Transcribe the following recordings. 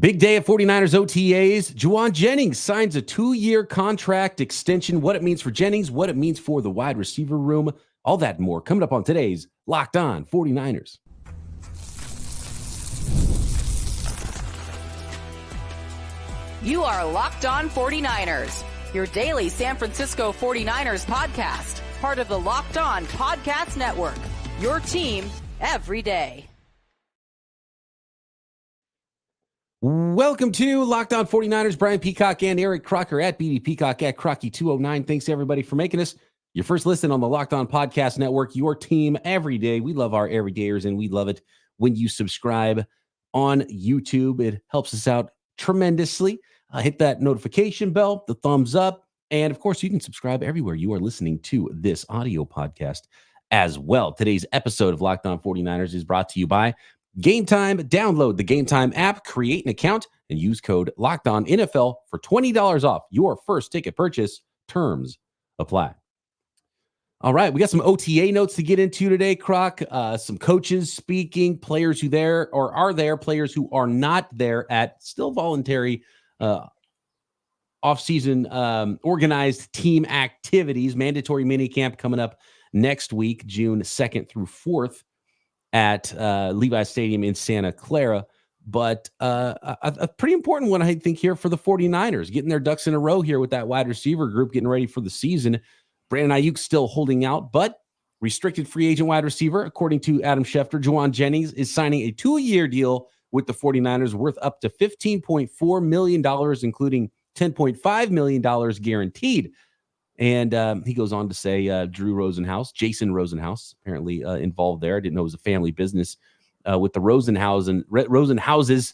Big day at 49ers OTAs. Jauan Jennings signs a 2-year contract extension. What it means for Jennings, what it means for the wide receiver room, all that and more coming up on today's Locked On 49ers. You are Locked On 49ers, your daily San Francisco 49ers podcast, part of the Locked On Podcast Network, your team every day. Welcome to Locked On 49ers. Brian Peacock and Eric Crocker at BD Peacock at Crocky209. Thanks everybody for making us your first listen on the Locked On Podcast Network, your team every day. We love our everydayers, and we love it when you subscribe on YouTube. It helps us out tremendously. Hit that notification bell, the thumbs up, and of course, you can subscribe everywhere you are listening to this audio podcast as well. Today's episode of Locked On 49ers is brought to you by Gametime. Download the Gametime app, create an account, and use code LOCKEDONNFL for $20 off your first ticket purchase. Terms apply. All right, we got some OTA notes to get into today, Croc. Some coaches speaking, players who there or are there, players who are not there at still voluntary off-season organized team activities. Mandatory minicamp coming up next week, June 2nd through 4th. At Levi's Stadium in Santa Clara. But a pretty important one, I think, here for the 49ers, getting their ducks in a row here with that wide receiver group, getting ready for the season. Brandon Ayuk still holding out, but restricted free agent wide receiver, according to Adam Schefter, Jauan Jennings is signing a 2-year deal with the 49ers worth up to $15.4 million, including $10.5 million guaranteed. And he goes on to say Jason Rosenhaus, apparently involved there. I didn't know it was a family business with the Rosenhauses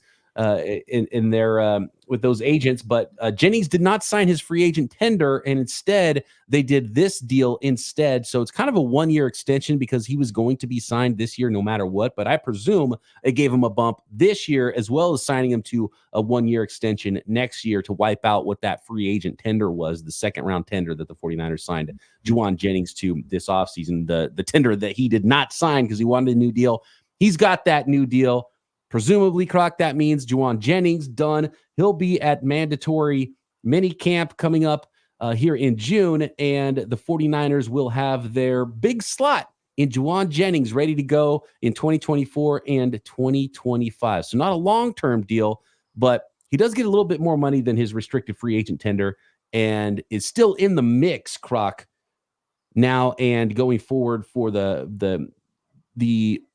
in their with those agents. But Jennings did not sign his free agent tender, and instead they did this deal instead. So it's kind of a 1-year extension because he was going to be signed this year no matter what. But I presume it gave him a bump this year as well as signing him to a 1-year extension next year to wipe out what that free agent tender was, the second-round tender that the 49ers signed Jauan Jennings to this offseason, the tender that he did not sign because he wanted a new deal. He's got that new deal. Presumably, Croc, that means Jauan Jennings done. He'll be at mandatory mini camp coming up here in June, and the 49ers will have their big slot in Jauan Jennings ready to go in 2024 and 2025. So not a long-term deal, but he does get a little bit more money than his restricted free agent tender and is still in the mix, Croc, now and going forward for the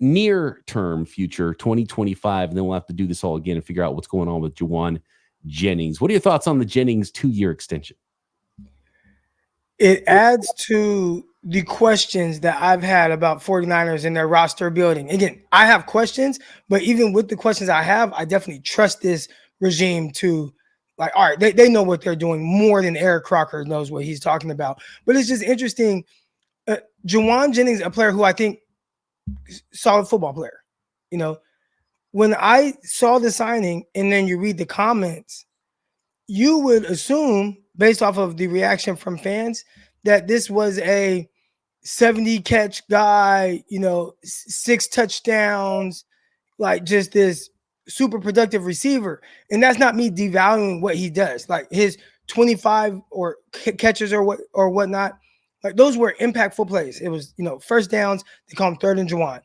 near-term future, 2025, and then we'll have to do this all again and figure out what's going on with Jauan Jennings. What are your thoughts on the Jennings 2-year extension? It adds to the questions that I've had about 49ers and their roster building. Again, I have questions, but even with the questions I have, I definitely trust this regime to, like, all right, they know what they're doing more than Eric Crocker knows what he's talking about. But it's just interesting. Jauan Jennings, a player who I think solid football player. You know, when I saw the signing and then you read the comments, you would assume, based off of the reaction from fans, that this was a 70 catch guy, 6 touchdowns, like just this super productive receiver. And that's not me devaluing what he does. Like his 25 or catches or whatnot. Like those were impactful plays. It was, first downs. They call him third and Jauan.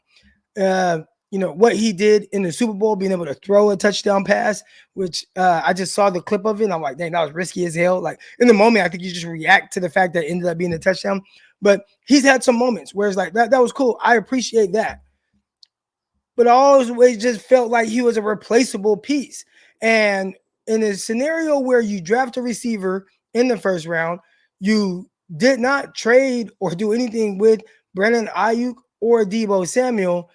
What he did in the Super Bowl, being able to throw a touchdown pass, which I just saw the clip of it. And I'm like, dang, that was risky as hell. Like in the moment, I think you just react to the fact that it ended up being a touchdown. But he's had some moments where it's like, that was cool. I appreciate that. But I always just felt like he was a replaceable piece. And in a scenario where you draft a receiver in the first round, you did not trade or do anything with Brandon Ayuk or Deebo Samuel,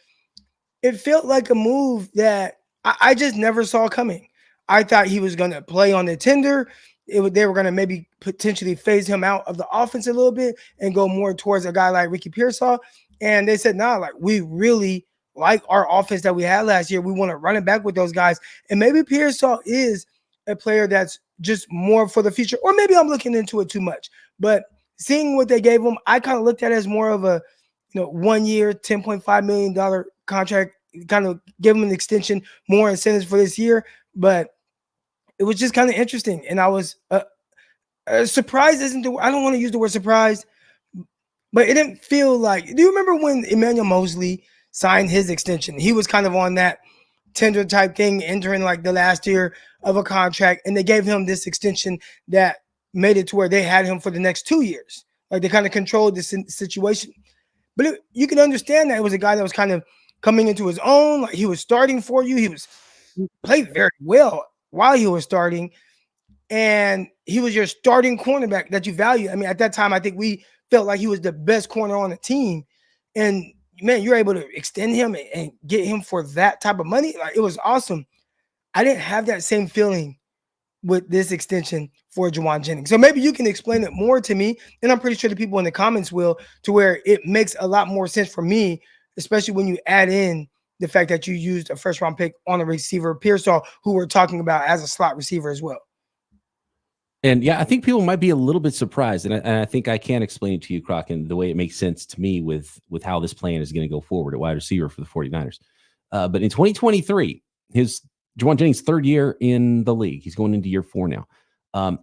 it felt like a move that I just never saw coming. I thought he was going to play on the tender. They were going to maybe potentially phase him out of the offense a little bit and go more towards a guy like Ricky Pearsall. And they said, nah, like we really like our offense that we had last year. We want to run it back with those guys. And maybe Pearsall is a player that's just more for the future. Or maybe I'm looking into it too much. But seeing what they gave him, I kind of looked at it as more of a 1 year, $10.5 million contract, kind of give him an extension, more incentives for this year. But it was just kind of interesting. And I was surprised I don't want to use the word surprised, but it didn't feel like, do you remember when Emmanuel Mosley signed his extension? He was kind of on that tender type thing, entering like the last year of a contract, and they gave him this extension that made it to where they had him for the next 2 years. Like they kind of controlled this situation. But you can understand that it was a guy that was kind of coming into his own. Like he was starting for you. He played very well while he was starting, and he was your starting cornerback that you value. I mean, at that time, I think we felt like he was the best corner on the team. And man, you're able to extend him and get him for that type of money. Like it was awesome. I didn't have that same feeling with this extension for Jauan Jennings. So maybe you can explain it more to me. And I'm pretty sure the people in the comments will, to where it makes a lot more sense for me, especially when you add in the fact that you used a first round pick on a receiver, Pearsall, who we're talking about as a slot receiver as well. And yeah, I think people might be a little bit surprised, and I think I can explain it to you, Croc, and the way it makes sense to me with how this plan is going to go forward at wide receiver for the 49ers. But in 2023, Jauan Jennings' third year in the league. He's going into year 4 now.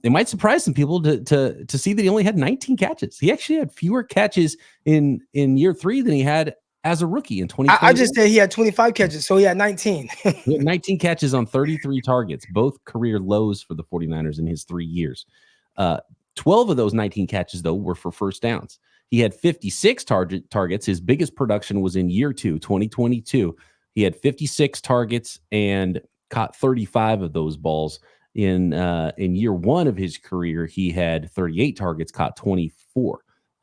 It might surprise some people to see that he only had 19 catches. He actually had fewer catches in year 3 than he had as a rookie in 2020. I just said he had 25 catches, so he had 19. He had 19 catches on 33 targets, both career lows for the 49ers in his 3 years. 12 of those 19 catches, though, were for first downs. He had 56 targets. His biggest production was in year 2, 2022. He had 56 targets and caught 35 of those balls. In year 1 of his career, he had 38 targets, caught 24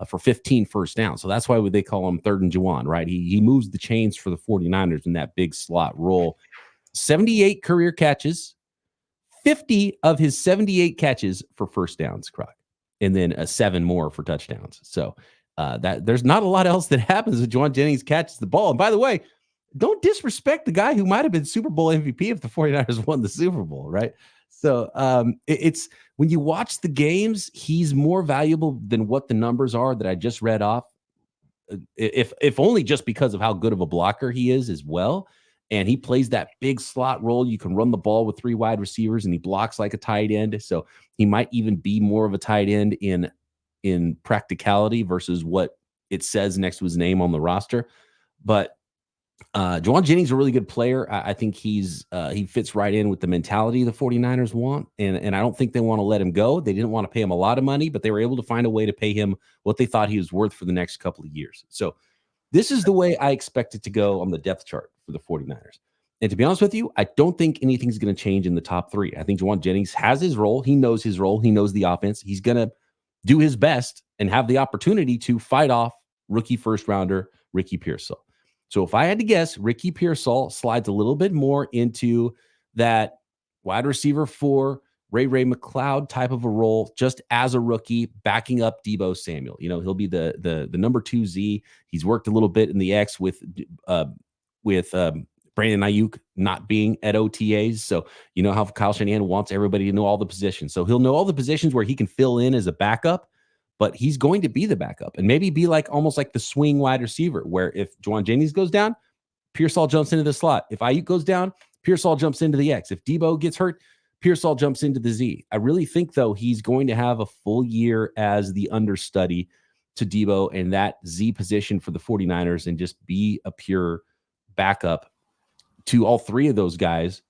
for 15 first downs. So that's why they call him third and Jauan, right? He moves the chains for the 49ers in that big slot role. 78 career catches, 50 of his 78 catches for first downs, Croc, and then 7 more for touchdowns. So that there's not a lot else that happens when Jauan Jennings catches the ball. And by the way, don't disrespect the guy who might have been Super Bowl MVP if the 49ers won the Super Bowl, right? So it's when you watch the games, he's more valuable than what the numbers are that I just read off. If only just because of how good of a blocker he is as well. And he plays that big slot role. You can run the ball with 3 wide receivers and he blocks like a tight end. So he might even be more of a tight end in practicality versus what it says next to his name on the roster. But Jauan Jennings is a really good player. I think he fits right in with the mentality the 49ers want, and I don't think they want to let him go. They didn't want to pay him a lot of money, but they were able to find a way to pay him what they thought he was worth for the next couple of years. So this is the way I expect it to go on the depth chart for the 49ers. And to be honest with you, I don't think anything's going to change in the top 3. I think Jauan Jennings has his role. He knows his role. He knows the offense. He's going to do his best and have the opportunity to fight off rookie first rounder Ricky Pearsall. So if I had to guess, Ricky Pearsall slides a little bit more into that wide receiver 4, Ray McLeod type of a role, just as a rookie, backing up Deebo Samuel. You know, he'll be the number 2 Z. He's worked a little bit in the X with Brandon Ayuk not being at OTAs. So you know how Kyle Shanahan wants everybody to know all the positions. So he'll know all the positions where he can fill in as a backup. But he's going to be the backup and maybe be like almost like the swing wide receiver, where if Jauan Jennings goes down, Pearsall jumps into the slot. If Ayuk goes down, Pearsall jumps into the X. If Deebo gets hurt, Pearsall jumps into the Z. I really think, though, he's going to have a full year as the understudy to Deebo and that Z position for the 49ers and just be a pure backup to all 3 of those guys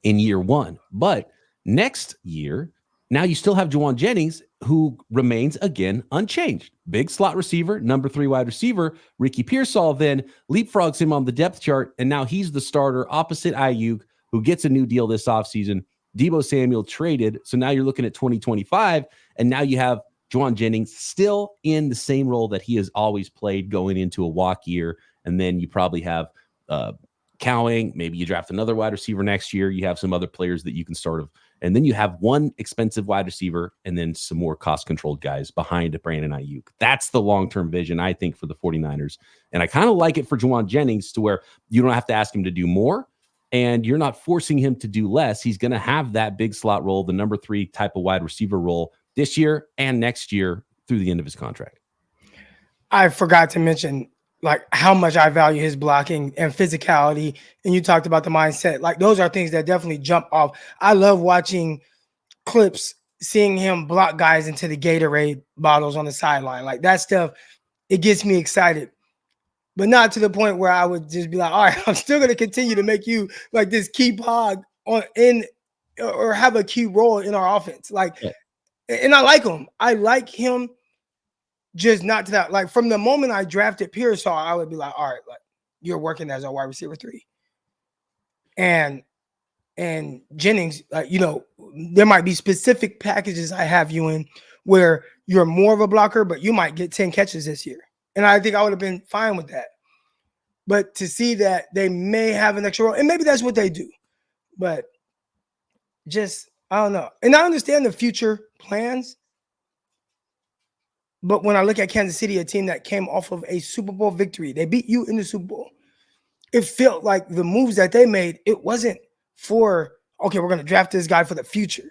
in year 1. But next year, now you still have Jauan Jennings, who remains, again, unchanged. Big slot receiver, number 3 wide receiver. Ricky Pearsall then leapfrogs him on the depth chart, and now he's the starter opposite Ayuk, who gets a new deal this offseason. Deebo Samuel traded, so now you're looking at 2025, and now you have Jauan Jennings still in the same role that he has always played going into a walk year, and then you probably have Cowing. Maybe you draft another wide receiver next year. You have some other players that you can sort of, and then you have one expensive wide receiver and then some more cost-controlled guys behind Brandon Ayuk. That's the long-term vision, I think, for the 49ers. And I kind of like it for Jauan Jennings to where you don't have to ask him to do more and you're not forcing him to do less. He's going to have that big slot role, the number 3 type of wide receiver role this year and next year through the end of his contract. I forgot to mention, like how much I value his blocking and physicality. And you talked about the mindset. Like those are things that definitely jump off. I love watching clips, seeing him block guys into the Gatorade bottles on the sideline. Like that stuff, it gets me excited. But not to the point where I would just be like, all right, I'm still going to continue to make you like this key pod or have a key role in our offense. Like, yeah. And I like him. I like him. Just not to that. Like from the moment I drafted Pearsall, I would be like, all right, like you're working as a wide receiver 3. And Jennings, there might be specific packages I have you in where you're more of a blocker, but you might get 10 catches this year. And I think I would have been fine with that. But to see that they may have an extra role, and maybe that's what they do. But just, I don't know. And I understand the future plans. But when I look at Kansas City, a team that came off of a Super Bowl victory, they beat you in the Super Bowl. It felt like the moves that they made, it wasn't for, okay, we're going to draft this guy for the future.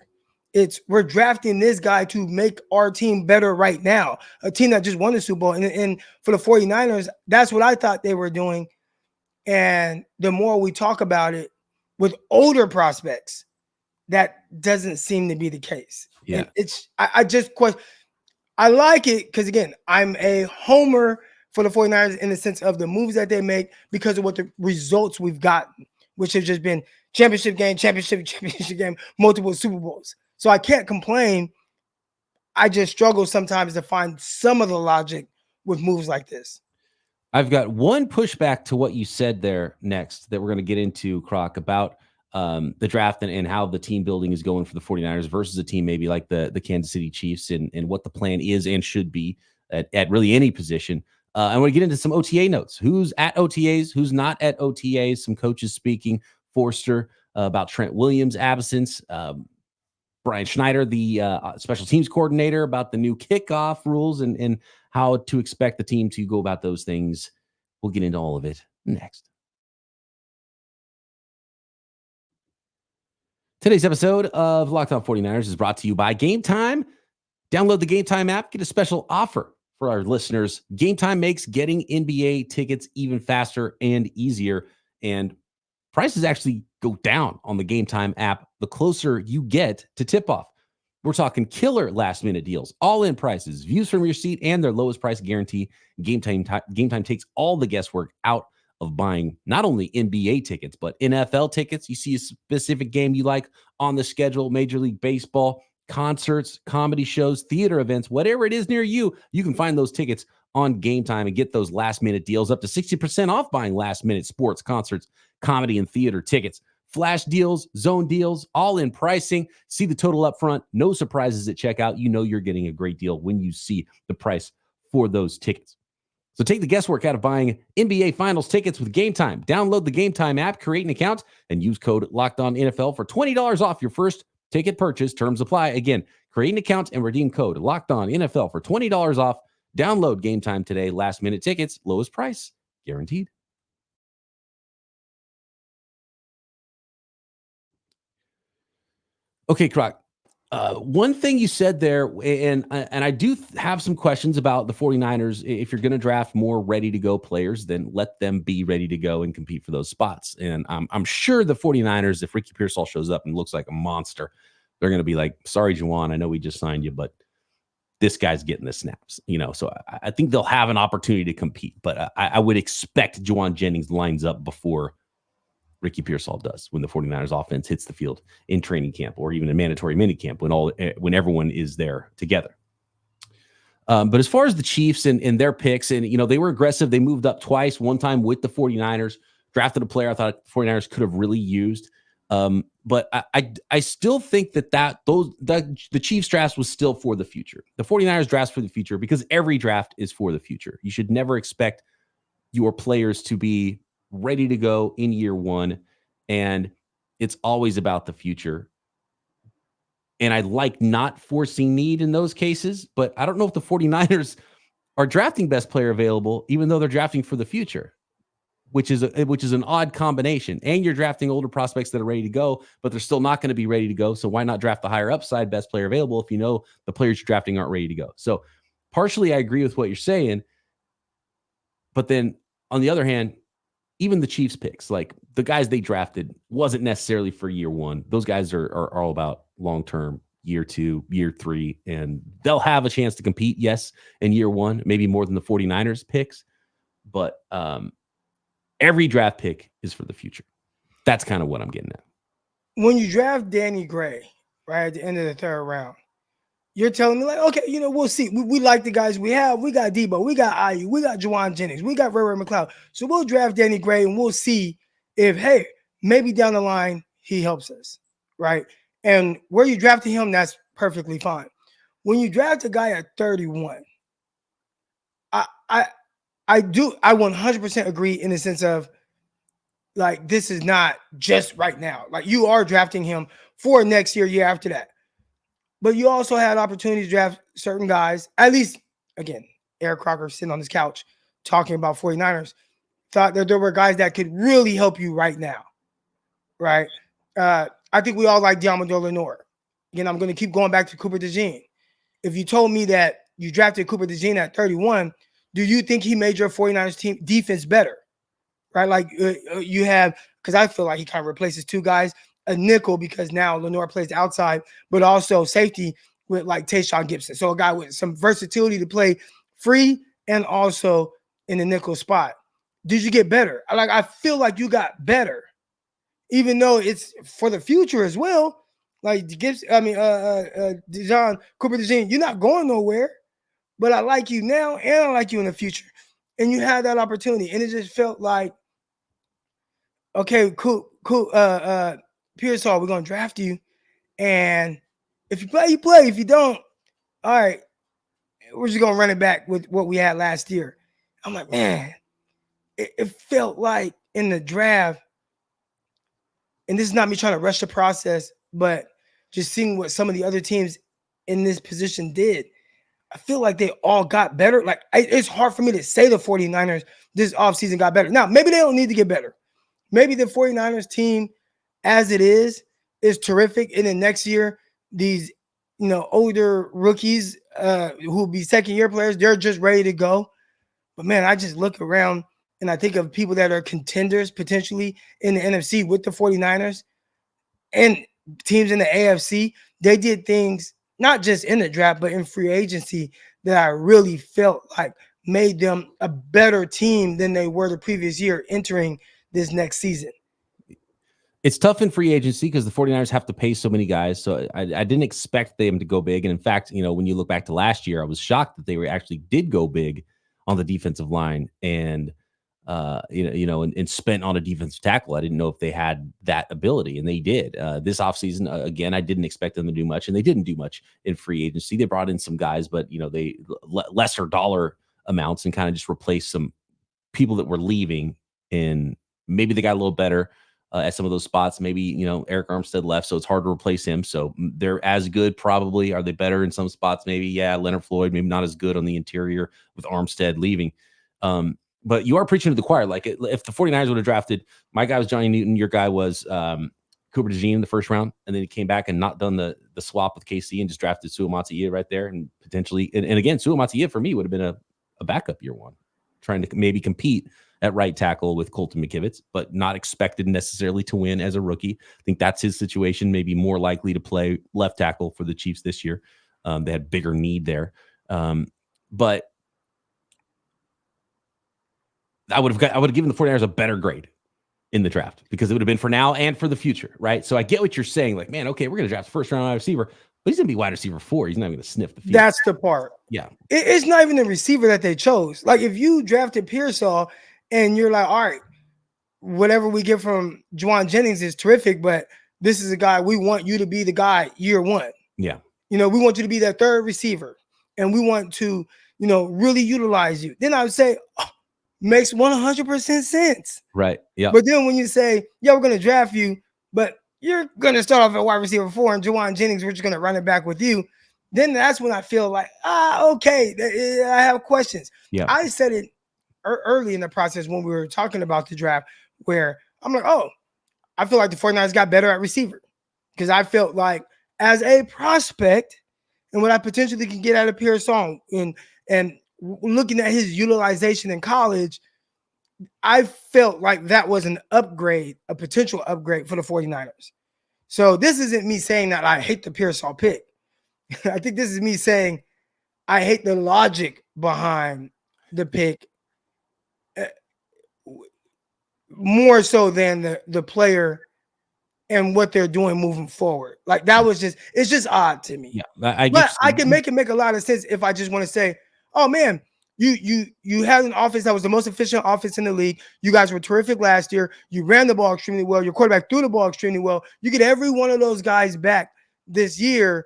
It's we're drafting this guy to make our team better right now. A team that just won the Super Bowl. And for the 49ers, that's what I thought they were doing. And the more we talk about it with older prospects, that doesn't seem to be the case. Yeah. And I just question. I like it because, again, I'm a homer for the 49ers in the sense of the moves that they make because of what the results we've gotten, which have just been championship game, multiple Super Bowls. So I can't complain. I just struggle sometimes to find some of the logic with moves like this. I've got one pushback to what you said there next that we're going to get into, Croc, about the draft and how the team building is going for the 49ers versus a team maybe like the Kansas City Chiefs and what the plan is and should be at really any position. I want to get into some OTA notes. Who's at OTAs, who's not at OTAs, some coaches speaking, Forster about Trent Williams' absence, Brian Schneider, the special teams coordinator, about the new kickoff rules and how to expect the team to go about those things. We'll get into all of it next. Today's episode of Locked On 49ers is brought to you by Gametime. Download the Gametime app. Get a special offer for our listeners. Gametime makes getting NBA tickets even faster and easier. And prices actually go down on the Gametime app the closer you get to tip-off. We're talking killer last-minute deals, all-in prices, views from your seat, and their lowest price guarantee. Gametime takes all the guesswork out of buying not only NBA tickets, but NFL tickets. You see a specific game you like on the schedule, Major League Baseball, concerts, comedy shows, theater events, whatever it is near you, you can find those tickets on Gametime and get those last-minute deals up to 60% off buying last-minute sports, concerts, comedy, and theater tickets. Flash deals, zone deals, all-in pricing. See the total up front. No surprises at checkout. You know you're getting a great deal when you see the price for those tickets. So take the guesswork out of buying NBA Finals tickets with Gametime. Download the Gametime app, create an account, and use code LOCKEDONNFL for $20 off your first ticket purchase. Terms apply. Again, create an account and redeem code LOCKEDONNFL for $20 off. Download Gametime today. Last-minute tickets, lowest price, guaranteed. Okay, Croc. One thing you said there, and I do have some questions about the 49ers. If you're going to draft more ready-to-go players, then let them be ready to go and compete for those spots. And I'm sure the 49ers, if Ricky Pearsall shows up and looks like a monster, they're going to be like, sorry, Jauan, I know we just signed you, but this guy's getting the snaps. So I think they'll have an opportunity to compete. But I would expect Jauan Jennings lines up before Ricky Pearsall does when the 49ers offense hits the field in training camp or even in mandatory minicamp when everyone is there together. But as far as the Chiefs and their picks, and they were aggressive. They moved up twice, one time with the 49ers, drafted a player I thought the 49ers could have really used. But I still think the Chiefs draft was still for the future. The 49ers draft for the future because every draft is for the future. You should never expect your players to be ready to go in year one, and it's always about the future. And I like not forcing need in those cases, but I don't know if the 49ers are drafting best player available, even though they're drafting for the future, which is an odd combination. And you're drafting older prospects that are ready to go, but they're still not going to be ready to go. So why not draft the higher upside best player available if you know the players you're drafting aren't ready to go? So partially I agree with what you're saying, But then on the other hand, even the Chiefs picks, like the guys they drafted wasn't necessarily for year one. Those guys are all about long-term, year 2, year 3, and they'll have a chance to compete, yes, in year 1, maybe more than the 49ers picks. But every draft pick is for the future. That's kind of what I'm getting at. When you draft Danny Gray, right, at the end of the 3rd round, you're telling me, like, okay, we'll see. We like the guys we have. We got Debo. We got Aiyuk. We got Jauan Jennings. We got Ray McLeod. So we'll draft Danny Gray, and we'll see if, hey, maybe down the line he helps us, right? And where you drafted him, that's perfectly fine. When you draft a guy at 31, I 100% agree in the sense of, like, this is not just right now. Like, you are drafting him for next year after that. But you also had opportunities to draft certain guys. At least, again, Eric Crocker sitting on his couch talking about 49ers, thought that there were guys that could really help you right now, right? I think we all like Diamondo Lenore. Again, I'm going to keep going back to Cooper DeJean. If you told me that you drafted Cooper DeJean at 31, do you think he made your 49ers team defense better? Right? Like you have, because I feel like he kind of replaces 2 guys, a nickel because now Lenore plays outside, but also safety with like Tayshaun Gibson. So a guy with some versatility to play free and also in the nickel spot. Did you get better? I feel like you got better, even though it's for the future as well. Like Gibson, Cooper DeJean, you're not going nowhere, but I like you now and I like you in the future. And you had that opportunity, and it just felt like, okay, cool. Pearsall, we're gonna draft you, and if you play, you play. If you don't, all right, we're just gonna run it back with what we had last year. I'm like, man, it felt like in the draft, and this is not me trying to rush the process, but just seeing what some of the other teams in this position did, I feel like they all got better. Like, it's hard for me to say the 49ers this offseason got better. Now, maybe they don't need to get better. Maybe the 49ers team, as it is terrific. And then next year, these, older rookies who will be second-year players, they're just ready to go. But, man, I just look around and I think of people that are contenders potentially in the NFC with the 49ers and teams in the AFC. They did things not just in the draft, but in free agency that I really felt like made them a better team than they were the previous year entering this next season. It's tough in free agency because the 49ers have to pay so many guys. So I didn't expect them to go big. And in fact, when you look back to last year, I was shocked that they actually did go big on the defensive line and, and spent on a defensive tackle. I didn't know if they had that ability, and they did. This offseason, again, I didn't expect them to do much, and they didn't do much in free agency. They brought in some guys, but, they lesser dollar amounts and kind of just replaced some people that were leaving, and maybe they got a little better at some of those spots. Maybe, Eric Armstead left, so it's hard to replace him. So they're as good, probably. Are they better in some spots? Maybe, yeah. Leonard Floyd, maybe not as good on the interior with Armstead leaving. But you are preaching to the choir. Like, if the 49ers would have drafted, my guy was Johnny Newton, your guy was Cooper DeJean in the first round, and then he came back and not done the swap with KC and just drafted Suamataia right there, and potentially, and again, Suamataia for me would have been a backup year 1, trying to maybe compete at right tackle with Colton McKivitz, but not expected necessarily to win as a rookie. I think that's his situation, maybe more likely to play left tackle for the Chiefs this year. They had bigger need there. But I would have given the 49ers a better grade in the draft because it would have been for now and for the future, right? So I get what you're saying. Like, man, okay, we're going to draft first round wide receiver, but he's going to be wide receiver 4. He's not going to sniff the field. That's the part. Yeah. It's not even the receiver that they chose. Like, if you drafted Pearsall and you're like, all right, whatever we get from Jauan Jennings is terrific, but this is a guy, we want you to be the guy year 1. Yeah. We want you to be that third receiver, and we want to, really utilize you. Then I would say, makes 100% sense. Right. Yeah. But then when you say, yeah, we're going to draft you, but you're going to start off at wide receiver 4 and Jauan Jennings, we're just going to run it back with you. Then that's when I feel like, okay, I have questions. Yeah. I said it early in the process when we were talking about the draft, where I'm like, I feel like the 49ers got better at receiver, because I felt like as a prospect and what I potentially can get out of Pearsall and looking at his utilization in college, I felt like that was an upgrade, a potential upgrade for the 49ers. So this isn't me saying that I hate the Pearsall pick. I think this is me saying I hate the logic behind the pick more so than the player and what they're doing moving forward. Like that was it's just odd to me. Yeah, but I can make it make a lot of sense if I just want to say, oh man, you had an offense that was the most efficient offense in the league. You guys were terrific last year. You ran the ball extremely well. Your quarterback threw the ball extremely well. You get every one of those guys back this year.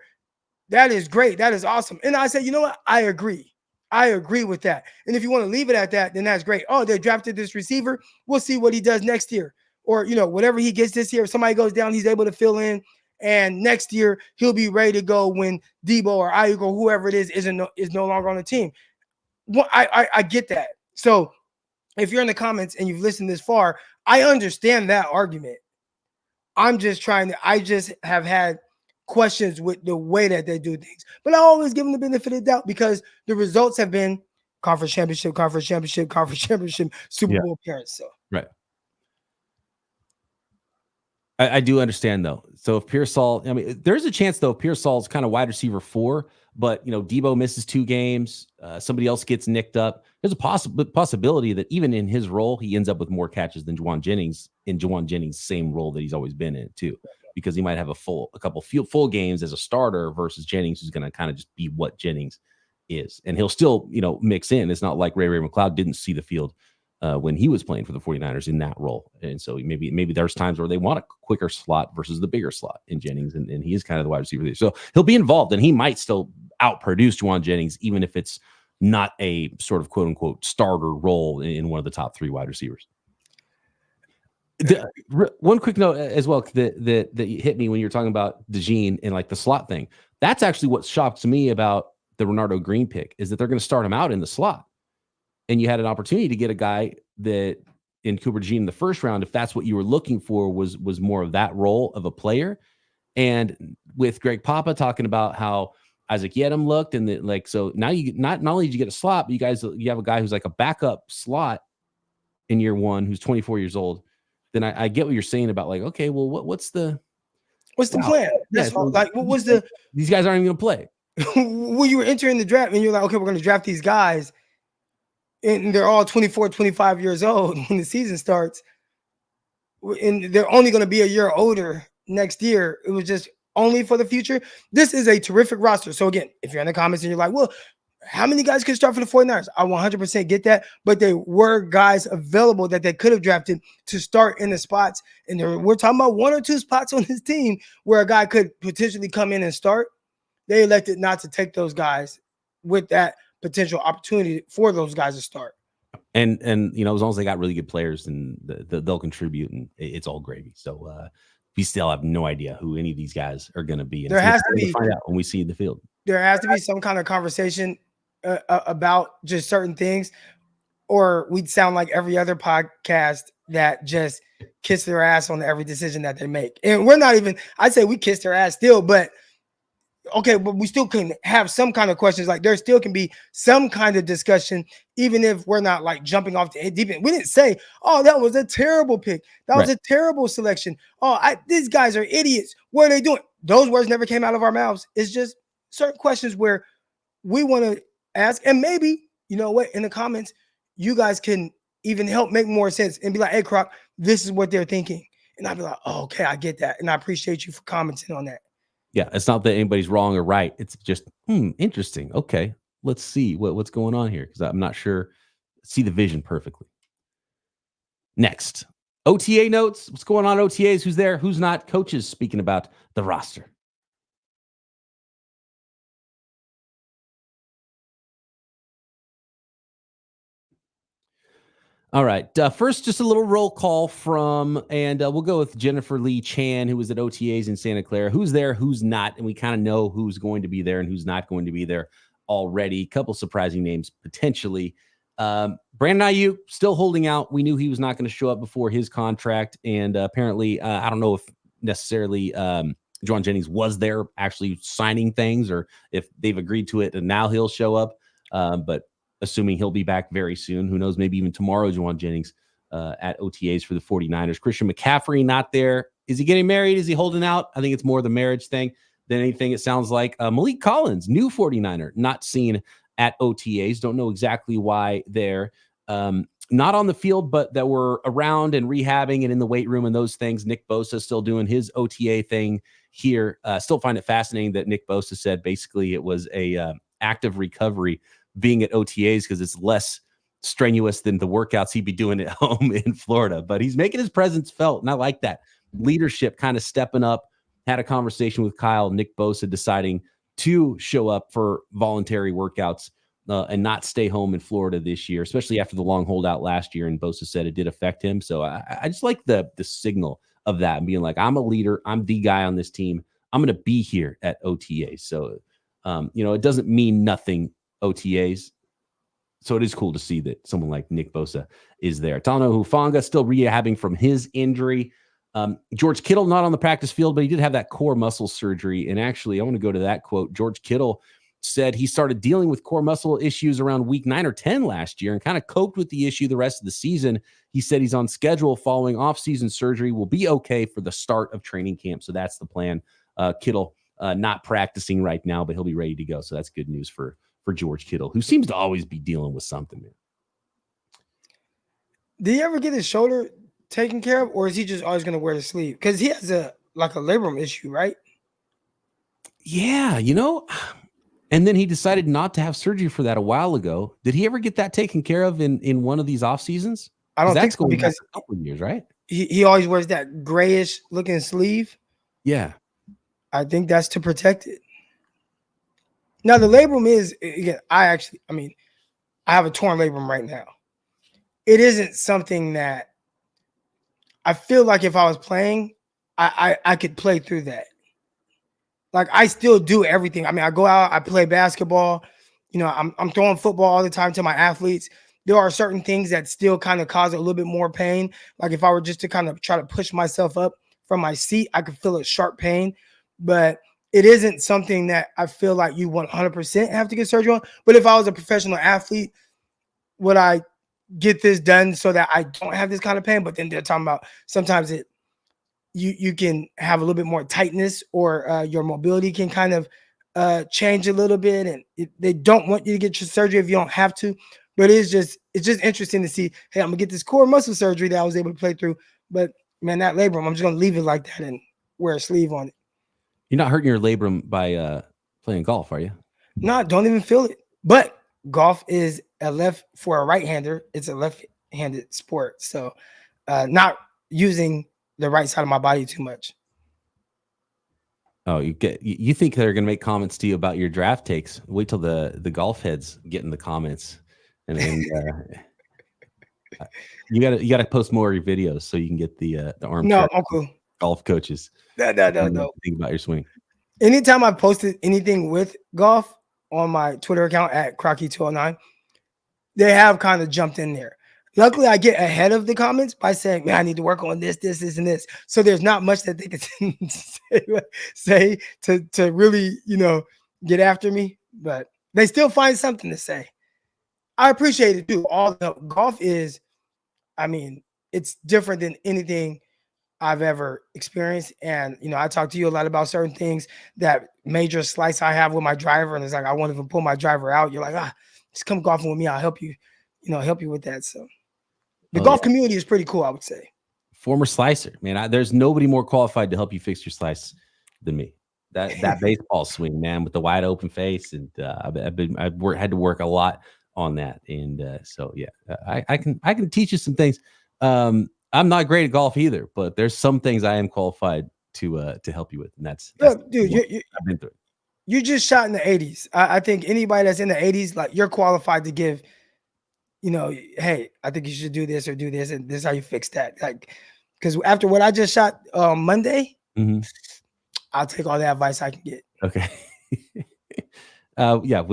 That is great. That is awesome. And I said, you know what? I agree. I agree with that. And if you want to leave it at that, then that's great. Oh, they drafted this receiver. We'll see what he does next year. Or, whatever he gets this year, if somebody goes down, he's able to fill in. And next year, he'll be ready to go when Debo or Ayuk or whoever it is no longer on the team. Well, I get that. So if you're in the comments and you've listened this far, I understand that argument. I just have had questions with the way that they do things. But I always give them the benefit of the doubt because the results have been conference championship, Super Bowl appearance. So right. I do understand though. So if Pearsall, there's a chance though, if Pearsall's kind of wide receiver 4, but Debo misses 2 games, somebody else gets nicked up. There's a possibility that even in his role, he ends up with more catches than Jauan Jennings in Jauan Jennings' same role that he's always been in too, because he might have a couple full games as a starter versus Jennings, who's going to kind of just be what Jennings is, and he'll still mix in. It's not like Ray McCloud didn't see the field when he was playing for the 49ers in that role. And so maybe there's times where they want a quicker slot versus the bigger slot in Jennings, and he is kind of the wide receiver there. So he'll be involved, and he might still outproduce Jauan Jennings, even if it's not a sort of quote unquote starter role in one of the top 3 wide receivers. One quick note as well that hit me when you're talking about DeJean and like the slot thing. That's actually what shocked me about the Renardo Green pick, is that they're going to start him out in the slot. And you had an opportunity to get a guy that in Cooper DeJean in the first round, if that's what you were looking for, was more of that role of a player. And with Greg Papa talking about how Isaac Yedem looked, and so now you not only did you get a slot, but you have a guy who's like a backup slot in year 1 who's 24 years old. Then I get what you're saying about like, okay, well, what's the plan? That's like, what was these guys aren't even going to play. When you were entering the draft and you're like, okay, we're going to draft these guys, and they're all 24, 25 years old when the season starts, and they're only going to be a year older next year. It was just only for the future. This is a terrific roster. So again, if you're in the comments and you're like, well, how many guys could start for the 49ers? I 100% get that, but there were guys available that they could have drafted to start in the spots. And we're talking about 1 or 2 spots on this team where a guy could potentially come in and start. They elected not to take those guys with that potential opportunity for those guys to start. And as long as they got really good players, and they'll contribute, and it's all gravy. So we still have no idea who any of these guys are going to be. And there has to be, find out when we see the field. There has to be some kind of conversation about just certain things, or we'd sound like every other podcast that just kiss their ass on every decision that they make. And we're not even, I'd say we kiss their ass still, but okay, but we still can have some kind of questions. Like there still can be some kind of discussion, even if we're not like jumping off the deep end. We didn't say, oh, that was a terrible pick. That was a terrible selection. Oh, these guys are idiots. What are they doing? Those words never came out of our mouths. It's just certain questions where we want to ask. And maybe, you know what, in the comments, you guys can even help make more sense and be like, hey, Croc, this is what they're thinking. And I'd be like, oh, okay, I get that. And I appreciate you for commenting on that. Yeah, it's not that anybody's wrong or right. It's just, interesting. Okay, let's see what's going on here, because I'm not sure. See the vision perfectly. Next, OTA notes. What's going on OTAs? Who's there? Who's not? Coaches speaking about the roster. All right. First, just a little roll call and we'll go with Jennifer Lee Chan, who was at OTAs in Santa Clara. Who's there, who's not, and we kind of know who's going to be there and who's not going to be there already. A couple surprising names potentially. Brandon Ayuk still holding out. We knew he was not going to show up before his contract, and apparently, I don't know if necessarily Jauan Jennings was there actually signing things, or if they've agreed to it and now he'll show up. But assuming he'll be back very soon. Who knows? Maybe even tomorrow, Jauan Jennings at OTAs for the 49ers. Christian McCaffrey not there. Is he getting married? Is he holding out? I think it's more the marriage thing than anything. It sounds like Malik Collins, new 49er, not seen at OTAs. Don't know exactly why they're not on the field, but that were around and rehabbing and in the weight room and those things. Nick Bosa still doing his OTA thing here. Still find it fascinating that Nick Bosa said basically it was a active recovery being at OTAs because it's less strenuous than the workouts he'd be doing at home in Florida. But he's making his presence felt, and I like that. Leadership kind of stepping up. Had a conversation with Kyle, Nick Bosa deciding to show up for voluntary workouts and not stay home in Florida this year, especially after the long holdout last year. And Bosa said it did affect him. So I just like the signal of that and being like, I'm a leader. I'm the guy on this team. I'm going to be here at OTA. So, it doesn't mean nothing OTAs. So it is cool to see that someone like Nick Bosa is there. Tano Hufanga still rehabbing from his injury. George Kittle not on the practice field, but he did have that core muscle surgery. And actually, I want to go to that quote. George Kittle said he started dealing with core muscle issues around week 9 or 10 last year and kind of coped with the issue the rest of the season. He said he's on schedule following off-season surgery, will be okay for the start of training camp. So that's the plan. Kittle not practicing right now, but he'll be ready to go. So that's good news for George Kittle, who seems to always be dealing with something, man. Did he ever get his shoulder taken care of, or is he just always going to wear the sleeve? Because he has a labrum issue, right? Yeah, and then he decided not to have surgery for that a while ago. Did he ever get that taken care of in one of these off seasons? I don't think so, because a couple of years, right? He always wears that grayish looking sleeve. Yeah, I think that's to protect it. Now the labrum is, again, I have a torn labrum right now. It isn't something that I feel like if I was playing, I could play through that. Like, I still do everything. I mean, I go out, I play basketball. I'm throwing football all the time to my athletes. There are certain things that still kind of cause a little bit more pain. Like if I were just to kind of try to push myself up from my seat, I could feel a sharp pain. But it isn't something that I feel like you 100% have to get surgery on. But if I was a professional athlete, would I get this done so that I don't have this kind of pain? But then they're talking about sometimes you can have a little bit more tightness, or your mobility can kind of change a little bit, and they don't want you to get your surgery if you don't have to. But it's just interesting to see, hey, I'm gonna get this core muscle surgery that I was able to play through, but man, that labrum, I'm just gonna leave it like that and wear a sleeve on it. You're not hurting your labrum by playing golf, are you? No, don't even feel it. But golf is for a right-hander, it's a left-handed sport. So not using the right side of my body too much. Oh, you think they're going to make comments to you about your draft takes? Wait till the golf heads get in the comments, and you got to post more of your videos so you can get the arm. No, I'm cool. Golf coaches. No. Think about your swing. Anytime I posted anything with golf on my Twitter account at Crocky209, they have kind of jumped in there. Luckily, I get ahead of the comments by saying, man, I need to work on this, and this. So there's not much that they can say to really, get after me. But they still find something to say. I appreciate it, too. Golf is, it's different than anything I've ever experienced. And, I talk to you a lot about certain things, that major slice I have with my driver. And it's like, I won't even pull my driver out. You're like, just come golfing with me. I'll help you, help you with that. So the golf community is pretty cool, I would say. Former slicer, man. There's nobody more qualified to help you fix your slice than me. That baseball swing, man, with the wide open face. And I've had to work a lot on that. And so, yeah, I can teach you some things. I'm not great at golf either, but there's some things I am qualified to help you with, and that's dude. I've been through it. You just shot in the 80s. I think anybody that's in the 80s, like, you're qualified to give, hey, I think you should do this or do this, and this is how you fix that. Like, because after what I just shot Monday, I'll take all the advice I can get. Okay. Yeah,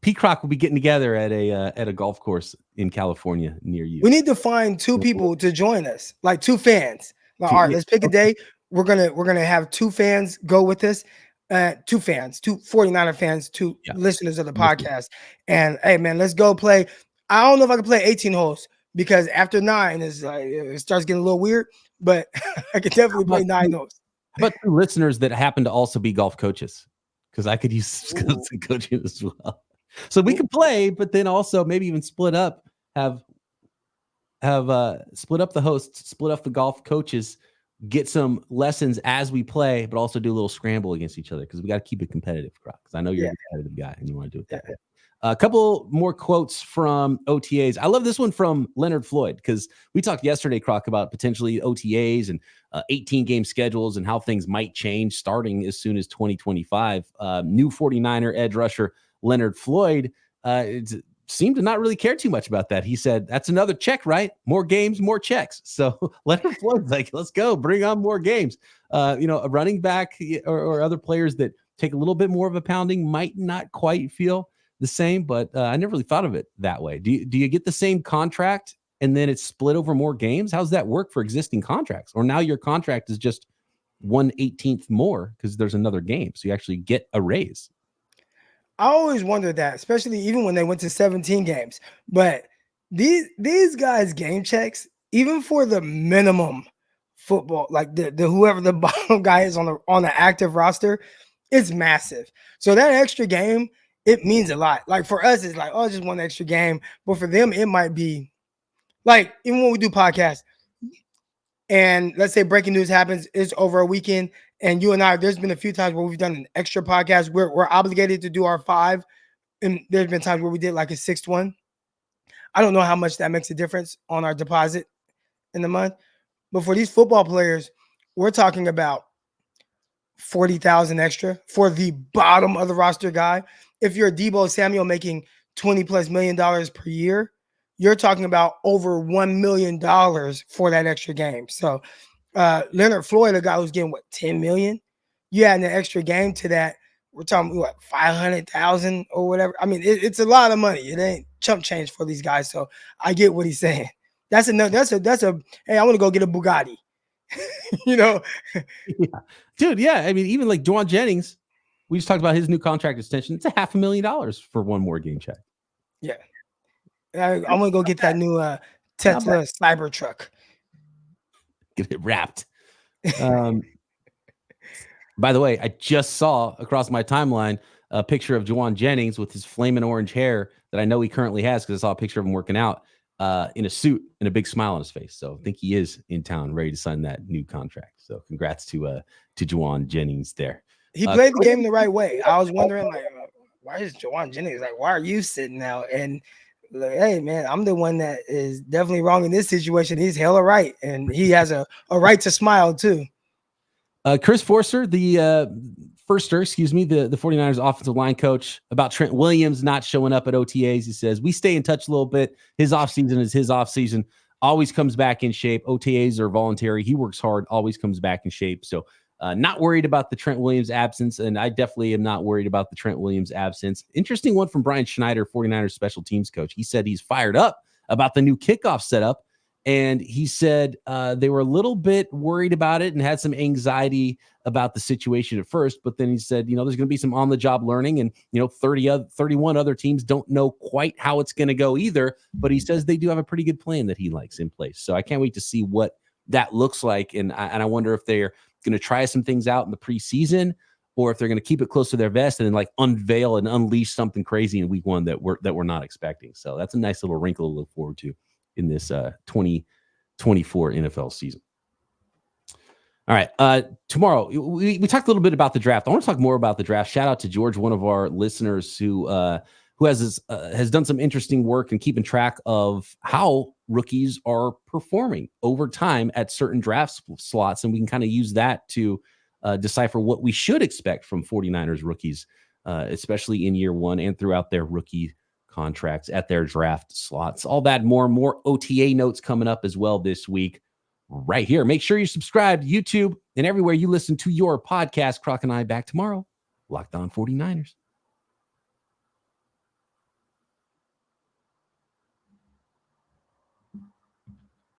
Peacock will be getting together at a golf course in California near you. We need to find 2 people to join us, like 2 fans. Like, all right, let's pick a day. We're gonna have 2 fans go with us. two 49er fans, two listeners of the podcast. And hey, man, let's go play. I don't know if I can play 18 holes because after 9 is it starts getting a little weird, but I could definitely play 9 holes. How about two listeners that happen to also be golf coaches? Because I could use some coaching as well. So we could play, but then also maybe even split up, have split up the hosts, split up the golf coaches, get some lessons as we play, but also do a little scramble against each other because we got to keep it competitive, because I know you're a competitive guy and you want to do it that way. A couple more quotes from OTAs. I love this one from Leonard Floyd because we talked yesterday, Croc, about potentially OTAs and 18-game schedules and how things might change starting as soon as 2025. New 49er edge rusher Leonard Floyd seemed to not really care too much about that. He said, that's another check, right? More games, more checks. So Leonard Floyd's like, let's go, bring on more games. A running back or other players that take a little bit more of a pounding might not quite feel the same, but I never really thought of it that way. Do you get the same contract and then it's split over more games? How's that work for existing contracts? Or now your contract is just 1/18 more because there's another game, so you actually get a raise? I always wondered that, especially even when they went to 17 games. But these guys' game checks, even for the minimum football, like the whoever the bottom guy is on the active roster, it's massive. So that extra game, it means a lot. Like for us, it's like, oh, just one extra game. But for them, it might be like, even when we do podcasts and let's say breaking news happens, it's over a weekend, and you and I, there's been a few times where we've done an extra podcast. We're obligated to do our 5. And there's been times where we did like a 6th one. I don't know how much that makes a difference on our deposit in the month. But for these football players, we're talking about 40,000 extra for the bottom of the roster guy. If you're Deebo Samuel making $20+ million per year, you're talking about over $1 million for that extra game. So Leonard Floyd, a guy who's getting $10 million, you add an extra game to that, we're talking 500,000 or whatever. I mean, it's a lot of money. It ain't chump change for these guys. So I get what he's saying. That's a hey, I want to go get a Bugatti. Yeah. Dude, yeah. I mean, even like Jauan Jennings, we just talked about his new contract extension. It's $500,000 for one more game check. Yeah. I'm going to go get that new Tesla Cybertruck. Get it wrapped. By the way, I just saw across my timeline a picture of Jauan Jennings with his flaming orange hair that I know he currently has because I saw a picture of him working out in a suit and a big smile on his face. So I think he is in town ready to sign that new contract. So congrats to Jauan Jennings there. He played the game the right way. I was wondering, like, why is Jauan Jennings, like, why are you sitting out? And like, hey, man, I'm the one that is definitely wrong in this situation. He's hella right, and he has a right to smile too. Chris Forster, the 49ers offensive line coach, about Trent Williams not showing up at OTAs. He says, we stay in touch a little bit. His offseason is his offseason. Always comes back in shape. OTAs are voluntary. He works hard, always comes back in shape. So not worried about the Trent Williams absence, and I definitely am not worried about the Trent Williams absence. Interesting one from Brian Schneider, 49ers special teams coach. He said he's fired up about the new kickoff setup, and he said they were a little bit worried about it and had some anxiety about the situation at first, but then he said, there's going to be some on-the-job learning, and 31 other teams don't know quite how it's going to go either, but he says they do have a pretty good plan that he likes in place. So I can't wait to see what that looks like, and I wonder if they're going to try some things out in the preseason, or if they're going to keep it close to their vest and then like unveil and unleash something crazy in week 1 that we're not expecting. So that's a nice little wrinkle to look forward to in this 2024 NFL season. All right. Tomorrow, we talked a little bit about the draft. I want to talk more about the draft. Shout out to George, one of our listeners who has done some interesting work in keeping track of how rookies are performing over time at certain draft slots. And we can kind of use that to decipher what we should expect from 49ers rookies, especially in year 1 and throughout their rookie contracts at their draft slots. All that more OTA notes coming up as well this week right here. Make sure you subscribe to YouTube and everywhere you listen to your podcast. Croc and I back tomorrow. Locked On 49ers.